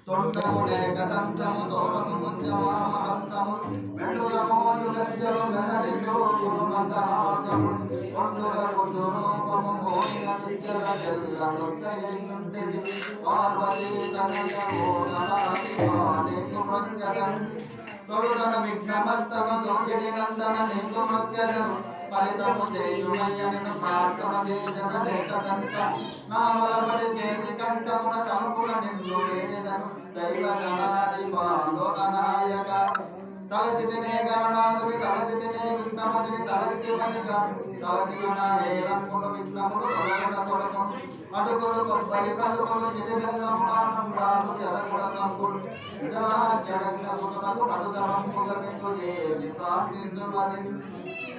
తొండములే కదంతము తోరము ముంజమామహస్తము మెండుగమోయు గజ్జలు మెదలి జోకులు మందహాసము కొండుగ రుద్రూపము కోయిన విద్యల చెల్ల నృత్యయుంటిది పార్వతీ తనయమో నలాదివానికి మృత్యదం తొలుగన విఘ్నమస్తను దోగిడి నందన నింగు మృత్యదం ఫలితము చేయుమయ్యను ప్రార్థన చేసిన లేఖదంత నామలపడి చేతి కంఠమున తలుపుల నిన్ను వేడిదను దైవ గణాది బాలోకనాయక తలచితినే గణనాథుడి తలచితినే విఘ్నమతిని తలచితి పనిగా తలచిన వేలంపుడు విఘ్నముడు తొలగుడ కొరకు అడుగులు కొబ్బరి పలుకులు చిటి బెల్లమునానం రాదు జరగుల సంపుడు జలాజ్ఞ సుఖకు నడుదలంపుగ నిందు చేసి ప్రాప్తిందు మది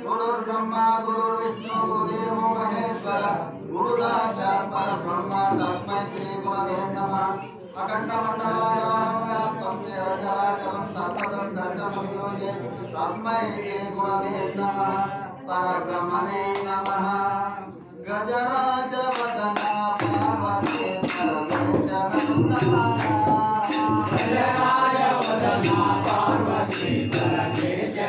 గురుర్బ్రహ్మ గురుర్విష్ణు గురుదేవో మహేశ్వర గురు సాక్షాత్ పరబ్రహ్మ తస్మై శ్రీ గురవే నమః అఖండ మండలాకారం వ్యాప్తం చరాచరం సర్వదం దర్శనం యోగే తస్మై శ్రీ గురవే నమః పరబ్రహ్మణే నమః గజరాజ వదన పార్వతీ పరమేశ గజరాజ వదన పార్వతీ పరమేశ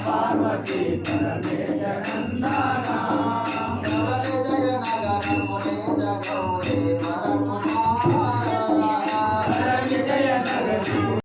పార్వతీ పరమేశ్వర